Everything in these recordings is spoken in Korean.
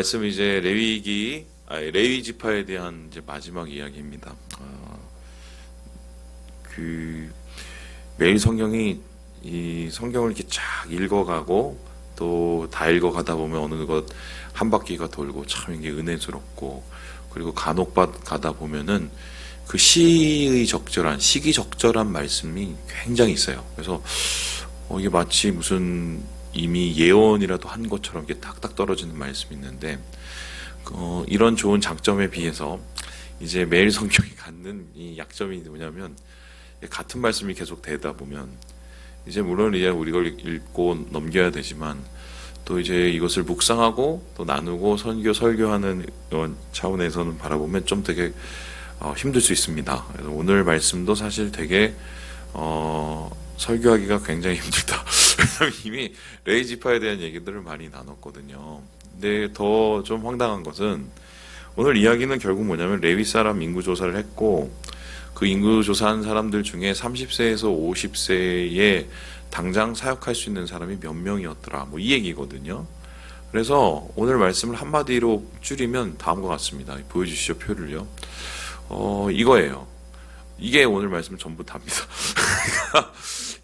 말씀은 이제 레위 지파에 대한 이제 마지막 이야기입니다. 그 매일 이 성경을 이렇게 쫙 읽어가고 또 다 읽어가다 보면 어느 것 한 바퀴가 돌고 참 이게 은혜스럽고, 그리고 간혹 가다 보면은 그 시기 적절한 말씀이 굉장히 있어요. 그래서 이게 마치 무슨 이미 예언이라도 한 것처럼 이렇게 딱딱 떨어지는 말씀이 있는데, 이런 좋은 장점에 비해서 이제 매일 성경이 갖는 이 약점이 뭐냐면, 같은 말씀이 계속 되다 보면 이제 물론 이제 우리가 읽고 넘겨야 되지만, 또 이제 이것을 묵상하고 또 나누고 설교하는 이런 차원에서는 바라보면 좀 되게 힘들 수 있습니다. 그래서 오늘 말씀도 사실 되게 설교하기가 굉장히 힘들다. 왜냐면 이미 레위 지파에 대한 얘기들을 많이 나눴거든요. 근데 더 좀 황당한 것은 오늘 이야기는 결국 뭐냐면, 레위 사람 인구 조사를 했고 그 인구 조사한 사람들 중에 30세에서 50세에 당장 사역할 수 있는 사람이 몇 명이었더라, 뭐 이 얘기거든요. 그래서 오늘 말씀을 한마디로 줄이면 다음과 같습니다. 보여주시죠, 표를요. 이거예요. 이게 오늘 말씀 전부 답니다.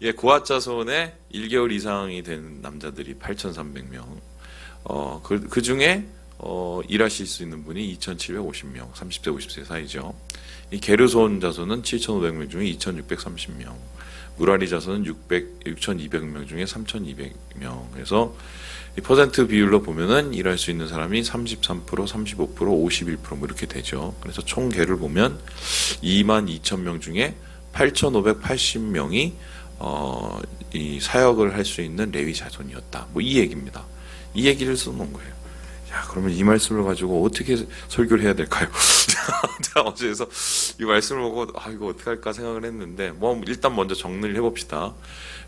예, 고핫 자손의 1개월 이상이 된 남자들이 8,300명. 그 중에 일하실 수 있는 분이 2,750명, 30세 50세 사이죠. 이 게르손 자손은 7,500명 중에 2,630명, 무라리 자손은 6,200명 중에 3,200명. 그래서 이 퍼센트 비율로 보면은 일할 수 있는 사람이 33%, 35%, 51% 뭐 이렇게 되죠. 그래서 총 개를 보면 22,000명 중에 8,580명이 이 사역을 할 수 있는 레위 자손이었다. 뭐 이 얘기입니다. 이 얘기를 써놓은 거예요. 야, 그러면 이 말씀을 가지고 어떻게 설교를 해야 될까요? 제가 어제서 이 말씀을 보고 이거 어떻게 할까 생각을 했는데, 뭐 일단 먼저 정리를 해봅시다.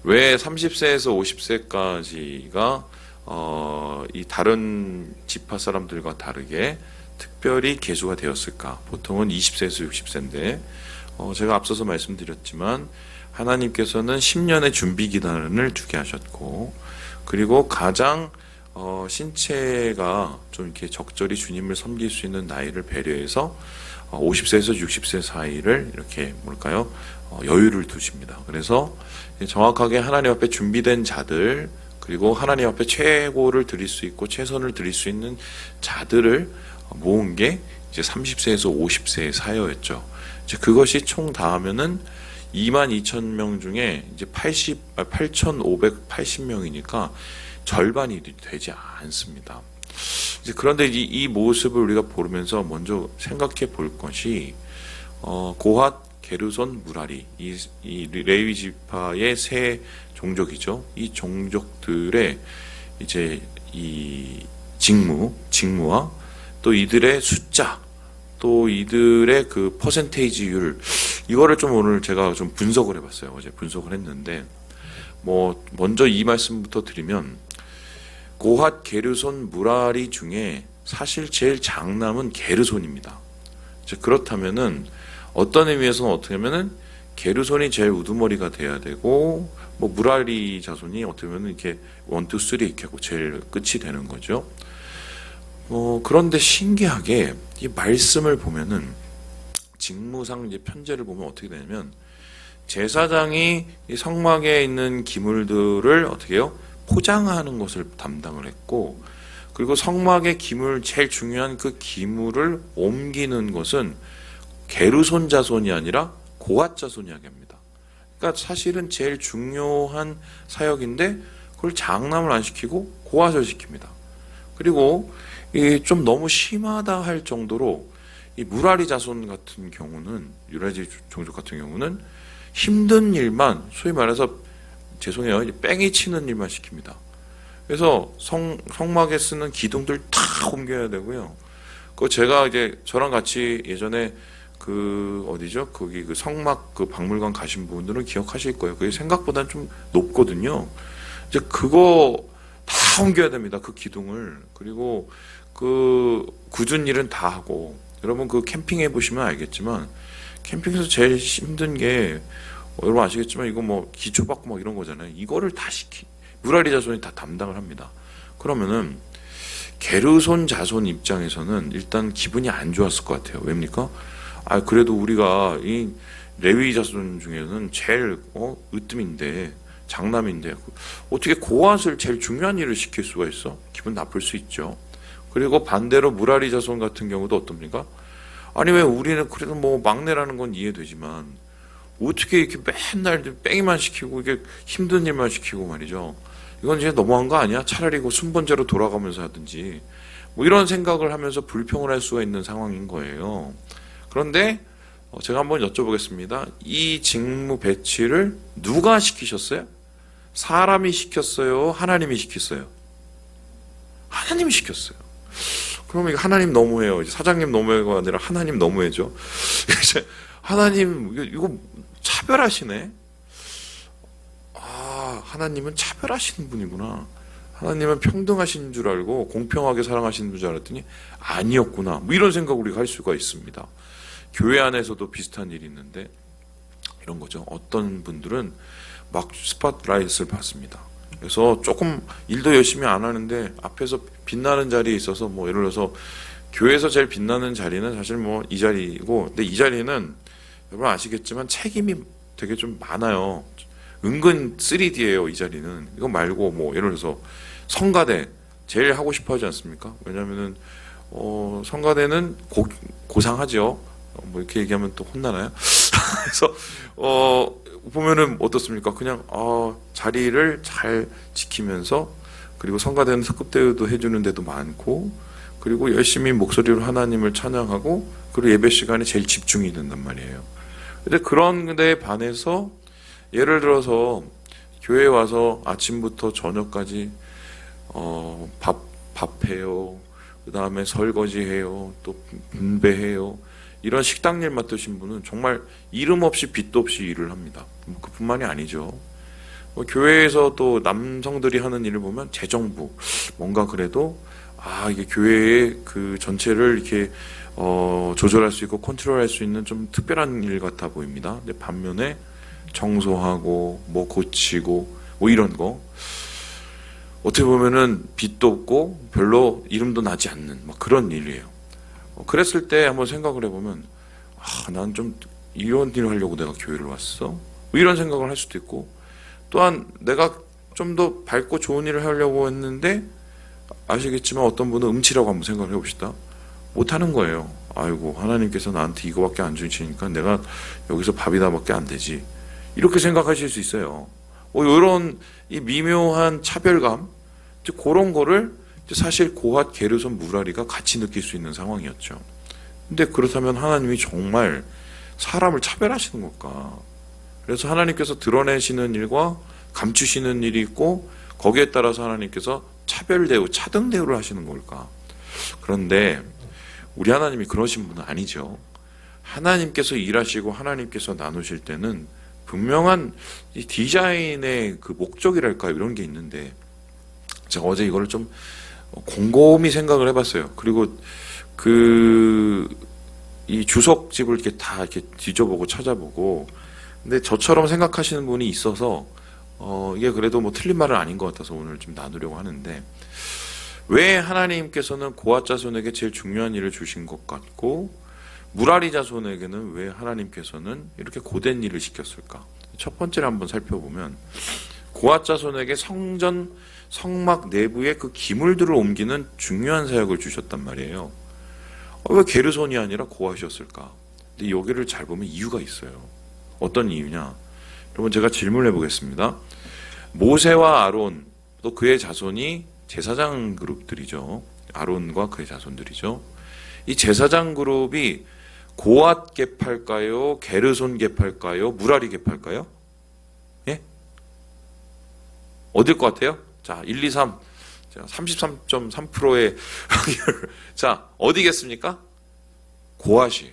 왜 30세에서 50세까지가 이 다른 지파 사람들과 다르게 특별히 계수가 되었을까? 보통은 20세에서 60세인데 제가 앞서서 말씀드렸지만 하나님께서는 10년의 준비 기간을 주게 하셨고, 그리고 가장 신체가 좀 이렇게 적절히 주님을 섬길 수 있는 나이를 배려해서 50세에서 60세 사이를 이렇게 여유를 두십니다. 그래서 정확하게 하나님 앞에 준비된 자들, 그리고 하나님 앞에 최고를 드릴 수 있고 최선을 드릴 수 있는 자들을 모은 게 이제 30세에서 50세의 사여였죠. 이제 그것이 총 다 하면은 22,000명 중에 이제 8,580명이니까 절반이 되지 않습니다. 이제 그런데 이 모습을 우리가 보면서 먼저 생각해 볼 것이, 고핫, 게르손, 무라리, 이 레위 지파의 세 종족이죠. 이 종족들의 이제 이 직무와 또 이들의 숫자, 또 이들의 그 퍼센테이지율, 이거를 좀 오늘 제가 좀 분석을 해봤어요. 어제 분석을 했는데, 먼저 이 말씀부터 드리면, 고핫, 게르손, 무라리 중에 사실 제일 장남은 게르손입니다. 그렇다면은 어떤 의미에서는 어떻게 하면은 게르손이 제일 우두머리가 돼야 되고, 무라리 자손이 어떻게 보면 이렇게 1, 2, 3 이렇게 하고 제일 끝이 되는 거죠. 그런데 신기하게 이 말씀을 보면은 직무상 이제 편제를 보면 어떻게 되냐면, 제사장이 이 성막에 있는 기물들을 어떻게 해요? 포장하는 것을 담당을 했고, 그리고 성막의 기물, 제일 중요한 그 기물을 옮기는 것은 게르손 자손이 아니라 고핫 자손이 하게 합니다. 그러니까 사실은 제일 중요한 사역인데 그걸 장남을 안 시키고 고핫을 시킵니다. 그리고 좀 너무 심하다 할 정도로 이 무라리 자손 같은 경우는, 유라지 종족 같은 경우는 힘든 일만, 소위 말해서 죄송해요, 뺑이 치는 일만 시킵니다. 그래서 성막에 쓰는 기둥들 다 옮겨야 되고요. 제가 이제 저랑 같이 예전에 어디죠? 거기 성막 박물관 가신 분들은 기억하실 거예요. 그게 생각보다는 좀 높거든요. 이제 그거 다 옮겨야 됩니다. 그 기둥을. 그리고 굳은 일은 다 하고, 여러분 캠핑해 보시면 알겠지만, 캠핑에서 제일 힘든 게, 여러분 아시겠지만 이거 기초 받고 이런 거잖아요. 이거를 다 무라리 자손이 다 담당을 합니다. 그러면은 게르손 자손 입장에서는 일단 기분이 안 좋았을 것 같아요. 왜입니까? 그래도 우리가 이 레위 자손 중에는 제일 으뜸인데, 장남인데 어떻게 고앗을 제일 중요한 일을 시킬 수가 있어? 기분 나쁠 수 있죠. 그리고 반대로 무라리 자손 같은 경우도 어떻습니까? 아니 왜 우리는 그래도 뭐 막내라는 건 이해되지만 어떻게 이렇게 맨날 뺑이만 시키고 이게 힘든 일만 시키고 말이죠. 이건 이제 너무한 거 아니야? 차라리 그 순번제로 돌아가면서 하든지 뭐 이런 생각을 하면서 불평을 할 수가 있는 상황인 거예요. 그런데 제가 한번 여쭤보겠습니다. 이 직무 배치를 누가 시키셨어요? 사람이 시켰어요? 하나님이 시켰어요? 하나님이 시켰어요. 그러면 이거 하나님 너무해요. 사장님 너무해가 아니라 하나님 너무해죠. 하나님 이거 차별하시네. 하나님은 차별하시는 분이구나. 하나님은 평등하신 줄 알고 공평하게 사랑하시는 분 줄 알았더니 아니었구나. 뭐 이런 생각 우리가 할 수가 있습니다. 교회 안에서도 비슷한 일이 있는데 이런 거죠. 어떤 분들은 막 스팟라이트를 받습니다. 그래서 조금 일도 열심히 안 하는데 앞에서 빛나는 자리에 있어서 뭐 예를 들어서 교회에서 제일 빛나는 자리는 사실 뭐 이 자리고, 근데 이 자리는 여러분 아시겠지만 책임이 되게 좀 많아요. 은근 3D예요, 이 자리는. 이거 말고 뭐 예를 들어서 성가대 제일 하고 싶어 하지 않습니까? 왜냐면은 성가대는 고상하죠. 뭐 이렇게 얘기하면 또 혼나나요? 그래서 보면은 어떻습니까? 그냥 자리를 잘 지키면서, 그리고 성가대는 특급대우도 해주는 데도 많고, 그리고 열심히 목소리로 하나님을 찬양하고, 그리고 예배 시간에 제일 집중이 된단 말이에요. 근데 그런 데에 반해서 예를 들어서 교회에 와서 아침부터 저녁까지 밥해요, 그 다음에 설거지해요, 또 분배해요, 이런 식당 일 맡으신 분은 정말 이름 없이 빛도 없이 일을 합니다. 그뿐만이 아니죠. 교회에서 또 남성들이 하는 일을 보면 재정부, 뭔가 그래도 이게 교회의 그 전체를 이렇게 조절할 수 있고 컨트롤할 수 있는 좀 특별한 일 같아 보입니다. 근데 반면에 청소하고 뭐 고치고 뭐 이런 거 어떻게 보면은 빛도 없고 별로 이름도 나지 않는 막 그런 일이에요. 그랬을 때 한번 생각을 해보면 난 좀 이런 일을 하려고 내가 교회를 왔어? 뭐 이런 생각을 할 수도 있고, 또한 내가 좀 더 밝고 좋은 일을 하려고 했는데 아시겠지만 어떤 분은 음치라고 한번 생각을 해봅시다. 못하는 거예요. 아이고 하나님께서 나한테 이거밖에 안 주시니까 내가 여기서 밥이다밖에 안 되지, 이렇게 생각하실 수 있어요. 이런 이 미묘한 차별감, 그런 거를 사실 고핫, 게르손, 무라리가 같이 느낄 수 있는 상황이었죠. 근데 그렇다면 하나님이 정말 사람을 차별하시는 걸까? 그래서 하나님께서 드러내시는 일과 감추시는 일이 있고, 거기에 따라서 하나님께서 차별대우, 차등대우를 하시는 걸까? 그런데 우리 하나님이 그러신 분은 아니죠. 하나님께서 일하시고 하나님께서 나누실 때는 분명한 이 디자인의 그 목적이랄까요? 이런 게 있는데, 제가 어제 이거를 좀 곰곰이 생각을 해봤어요. 그리고 이 주석집을 이렇게 다 이렇게 뒤져보고 찾아보고, 근데 저처럼 생각하시는 분이 있어서 이게 그래도 뭐 틀린 말은 아닌 것 같아서 오늘 좀 나누려고 하는데, 왜 하나님께서는 고핫 자손에게 제일 중요한 일을 주신 것 같고 무라리 자손에게는 왜 하나님께서는 이렇게 고된 일을 시켰을까? 첫 번째를 한번 살펴보면, 고핫 자손에게 성전 성막 내부의 그 기물들을 옮기는 중요한 사역을 주셨단 말이에요. 왜 게르손이 아니라 고핫이었을까? 근데 여기를 잘 보면 이유가 있어요. 어떤 이유냐? 여러분 제가 질문을 해보겠습니다. 모세와 아론 또 그의 자손이 제사장 그룹들이죠. 아론과 그의 자손들이죠. 이 제사장 그룹이 고핫 계파일까요? 게르손 계파일까요? 무라리 계파일까요? 예? 어딜 것 같아요? 자, 1, 2, 3. 33.3%의 확률. 자, 어디겠습니까? 고핫이에요.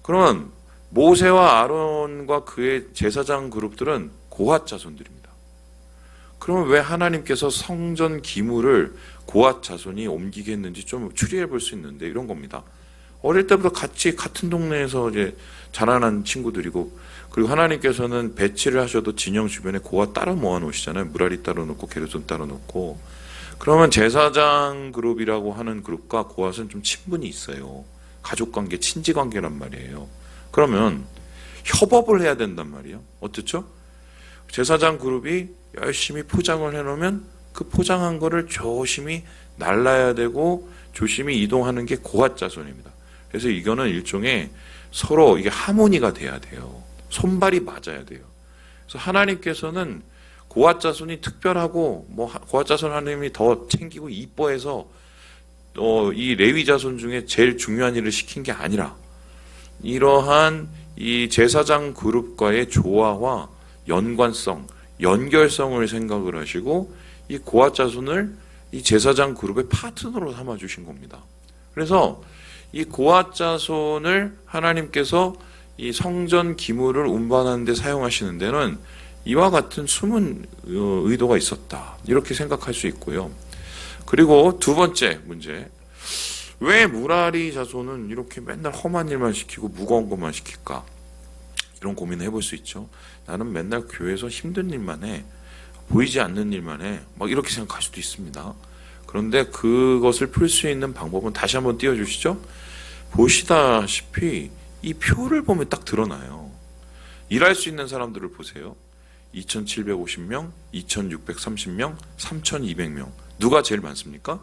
그러면 모세와 아론과 그의 제사장 그룹들은 고핫 자손들입니다. 그러면 왜 하나님께서 성전 기물을 고핫 자손이 옮기게 했는지 좀 추리해 볼 수 있는데, 이런 겁니다. 어릴 때부터 같은 동네에서 이제 자라난 친구들이고, 그리고 하나님께서는 배치를 하셔도 진영 주변에 고핫 따로 모아 놓으시잖아요. 무라리 따로 놓고 게르손 따로 놓고. 그러면 제사장 그룹이라고 하는 그룹과 고핫은 좀 친분이 있어요. 가족관계, 친지관계란 말이에요. 그러면 협업을 해야 된단 말이에요. 어떻죠? 제사장 그룹이 열심히 포장을 해놓으면 그 포장한 거를 조심히 날라야 되고 조심히 이동하는 게 고핫 자손입니다. 그래서 이거는 일종의 서로 이게 하모니가 돼야 돼요. 손발이 맞아야 돼요. 그래서 하나님께서는 고핫 자손이 특별하고 고핫 자손 하나님이 더 챙기고 이뻐해서 이 레위 자손 중에 제일 중요한 일을 시킨 게 아니라 이러한 이 제사장 그룹과의 조화와 연관성, 연결성을 생각을 하시고 이 고핫 자손을 이 제사장 그룹의 파트너로 삼아 주신 겁니다. 그래서 이 고핫 자손을 하나님께서 이 성전 기물을 운반하는 데 사용하시는 데는 이와 같은 숨은 의도가 있었다. 이렇게 생각할 수 있고요. 그리고 두 번째 문제. 왜 무라리 자손은 이렇게 맨날 험한 일만 시키고 무거운 것만 시킬까? 이런 고민을 해볼 수 있죠. 나는 맨날 교회에서 힘든 일만 해. 보이지 않는 일만 해. 막 이렇게 생각할 수도 있습니다. 그런데 그것을 풀 수 있는 방법은 다시 한번 띄워주시죠. 보시다시피 이 표를 보면 딱 드러나요. 일할 수 있는 사람들을 보세요. 2,750명, 2,630명, 3,200명. 누가 제일 많습니까?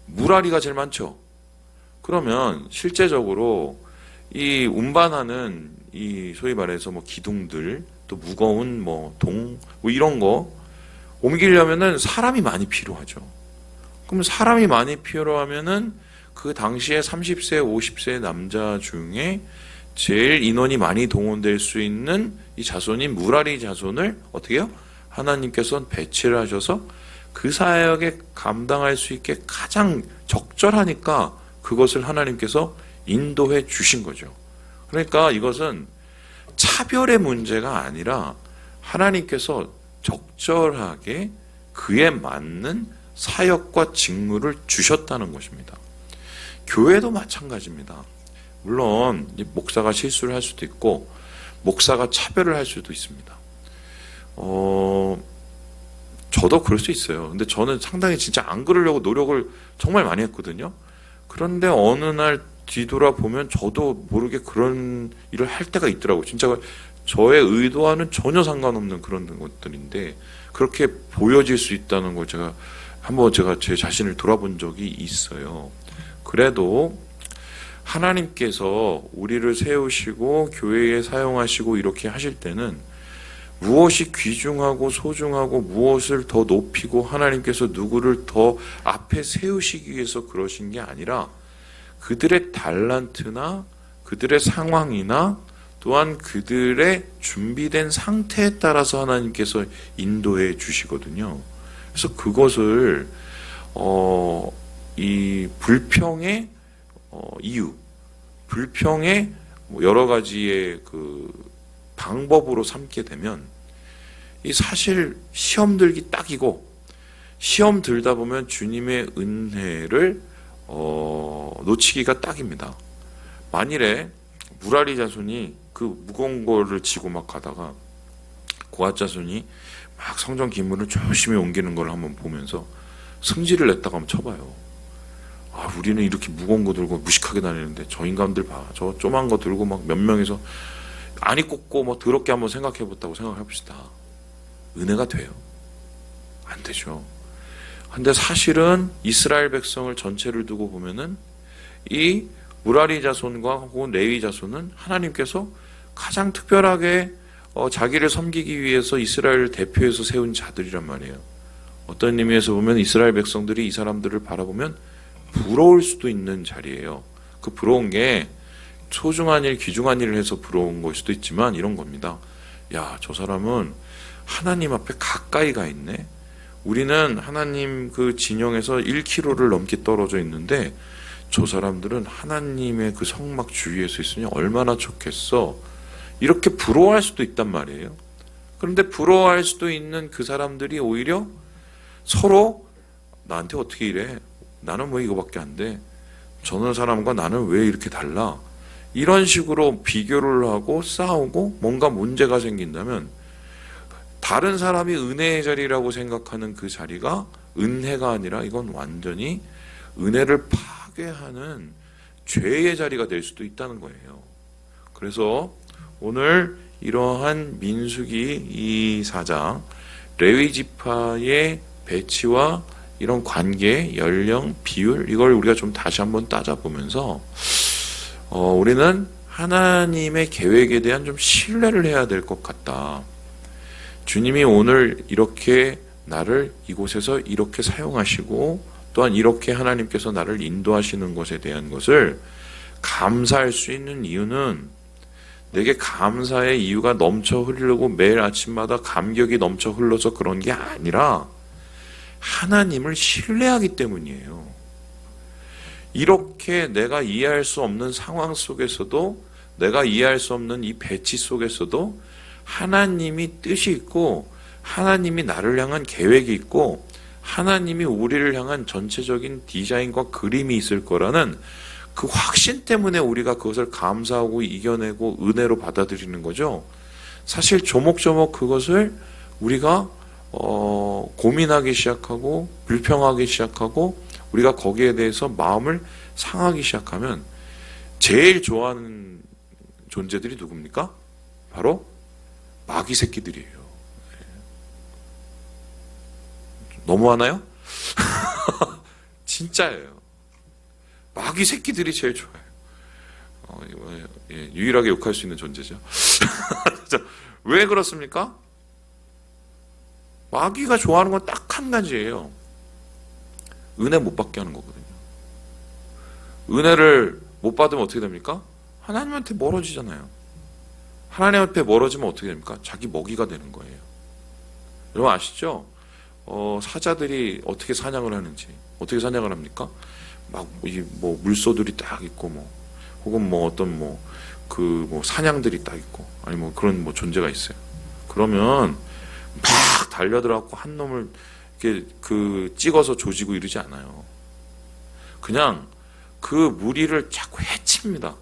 무라리가 제일 많죠. 그러면 실제적으로 이 운반하는 이 소위 말해서 기둥들, 또 무거운 동 이런 거 옮기려면은 사람이 많이 필요하죠. 그럼 사람이 많이 필요하면은 그 당시에 30세, 50세 남자 중에 제일 인원이 많이 동원될 수 있는 이 자손인 무라리 자손을 어떻게 해요? 하나님께서 배치를 하셔서 그 사역에 감당할 수 있게 가장 적절하니까 그것을 하나님께서 인도해 주신 거죠. 그러니까 이것은 차별의 문제가 아니라 하나님께서 적절하게 그에 맞는 사역과 직무를 주셨다는 것입니다. 교회도 마찬가지입니다. 물론 목사가 실수를 할 수도 있고 목사가 차별을 할 수도 있습니다. 저도 그럴 수 있어요. 근데 저는 상당히 진짜 안 그러려고 노력을 정말 많이 했거든요. 그런데 어느 날 뒤돌아보면 저도 모르게 그런 일을 할 때가 있더라고요. 진짜 저의 의도와는 전혀 상관없는 그런 것들인데 그렇게 보여질 수 있다는 걸 제가 제 자신을 돌아본 적이 있어요. 그래도 하나님께서 우리를 세우시고 교회에 사용하시고 이렇게 하실 때는 무엇이 귀중하고 소중하고 무엇을 더 높이고 하나님께서 누구를 더 앞에 세우시기 위해서 그러신 게 아니라 그들의 달란트나 그들의 상황이나 또한 그들의 준비된 상태에 따라서 하나님께서 인도해 주시거든요. 그래서 그것을 이 불평의 이유, 불평의 여러 가지의 그 방법으로 삼게 되면 이 사실 시험 들기 딱이고 시험 들다 보면 주님의 은혜를 놓치기가 딱입니다. 만일에 무라리 자손이 그 무거운 거를 지고 막 가다가 고핫 자손이 막 성전 기물을 조심히 옮기는 걸 한번 보면서 승질을 냈다고 한번 쳐봐요. 우리는 이렇게 무거운 거 들고 무식하게 다니는데 저 인간들 봐. 저 조그만 거 들고 막 몇 명이서 안이 꽂고 더럽게 한번 생각해 봤다고 생각해 봅시다. 은혜가 돼요? 안 되죠. 근데 사실은 이스라엘 백성을 전체를 두고 보면은 이 무라리 자손과 혹은 레위 자손은 하나님께서 가장 특별하게 자기를 섬기기 위해서 이스라엘을 대표해서 세운 자들이란 말이에요. 어떤 의미에서 보면 이스라엘 백성들이 이 사람들을 바라보면 부러울 수도 있는 자리예요. 그 부러운 게 소중한 일, 귀중한 일을 해서 부러운 걸 수도 있지만 이런 겁니다. 야, 저 사람은 하나님 앞에 가까이 가 있네. 우리는 하나님 그 진영에서 1km를 넘게 떨어져 있는데 저 사람들은 하나님의 그 성막 주위에서 있으니 얼마나 좋겠어. 이렇게 부러워할 수도 있단 말이에요. 그런데 부러워할 수도 있는 그 사람들이 오히려 서로 나한테 어떻게 이래? 나는 왜 이거밖에 안 돼? 저런 사람과 나는 왜 이렇게 달라? 이런 식으로 비교를 하고 싸우고 뭔가 문제가 생긴다면 다른 사람이 은혜의 자리라고 생각하는 그 자리가 은혜가 아니라 이건 완전히 은혜를 파괴하는 죄의 자리가 될 수도 있다는 거예요. 그래서 오늘 이러한 민수기 이 4장 레위 지파의 배치와 이런 관계, 연령, 비율 이걸 우리가 좀 다시 한번 따져보면서 우리는 하나님의 계획에 대한 좀 신뢰를 해야 될 것 같다. 주님이 오늘 이렇게 나를 이곳에서 이렇게 사용하시고 또한 이렇게 하나님께서 나를 인도하시는 것에 대한 것을 감사할 수 있는 이유는 내게 감사의 이유가 넘쳐 흐르고 매일 아침마다 감격이 넘쳐 흘러서 그런 게 아니라 하나님을 신뢰하기 때문이에요. 이렇게 내가 이해할 수 없는 상황 속에서도 내가 이해할 수 없는 이 배치 속에서도 하나님이 뜻이 있고 하나님이 나를 향한 계획이 있고 하나님이 우리를 향한 전체적인 디자인과 그림이 있을 거라는 그 확신 때문에 우리가 그것을 감사하고 이겨내고 은혜로 받아들이는 거죠. 사실 조목조목 그것을 우리가 고민하기 시작하고 불평하기 시작하고 우리가 거기에 대해서 마음을 상하기 시작하면 제일 좋아하는 존재들이 누굽니까? 바로 마귀 새끼들이에요. 너무하나요? 진짜예요. 마귀 새끼들이 제일 좋아요. 유일하게 욕할 수 있는 존재죠. 왜 그렇습니까? 마귀가 좋아하는 건 딱 한 가지예요. 은혜 못 받게 하는 거거든요. 은혜를 못 받으면 어떻게 됩니까? 하나님한테 멀어지잖아요. 하나님한테 멀어지면 어떻게 됩니까? 자기 먹이가 되는 거예요. 여러분 아시죠? 사자들이 어떻게 사냥을 하는지, 어떻게 사냥을 합니까? 막, 물소들이 딱 있고, 혹은 어떤 사냥들이 딱 있고, 아니 그런 존재가 있어요. 그러면 막 달려들어갖고 한 놈을 이렇게 찍어서 조지고 이러지 않아요. 그냥 그 무리를 자꾸 해칩니다.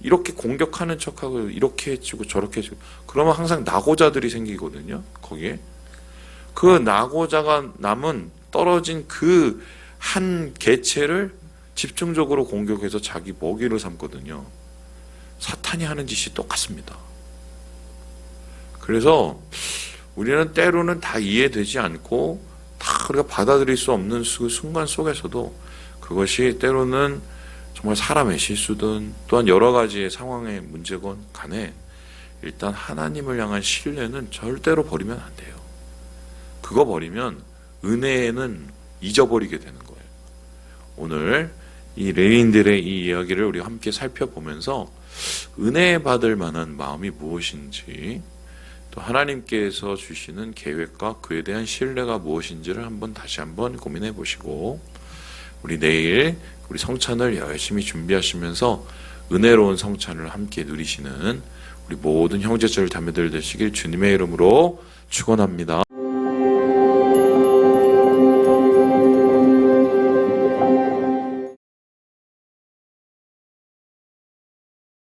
이렇게 공격하는 척하고, 이렇게 해치고, 저렇게 해치고, 그러면 항상 낙오자들이 생기거든요, 거기에. 그 낙오자가 남은 떨어진 그 한 개체를 집중적으로 공격해서 자기 먹이를 삼거든요. 사탄이 하는 짓이 똑같습니다. 그래서 우리는 때로는 다 이해되지 않고 다 우리가 받아들일 수 없는 순간 속에서도 그것이 때로는 정말 사람의 실수든 또한 여러 가지의 상황의 문제건 간에 일단 하나님을 향한 신뢰는 절대로 버리면 안 돼요. 그거 버리면 은혜는 잊어버리게 되는 거예요. 오늘 이 레위인들의 이 이야기를 우리 함께 살펴보면서 은혜 받을 만한 마음이 무엇인지 또 하나님께서 주시는 계획과 그에 대한 신뢰가 무엇인지를 다시 한번 고민해 보시고 우리 내일 우리 성찬을 열심히 준비하시면서 은혜로운 성찬을 함께 누리시는 우리 모든 형제들 자매들 되시길 주님의 이름으로 축원합니다.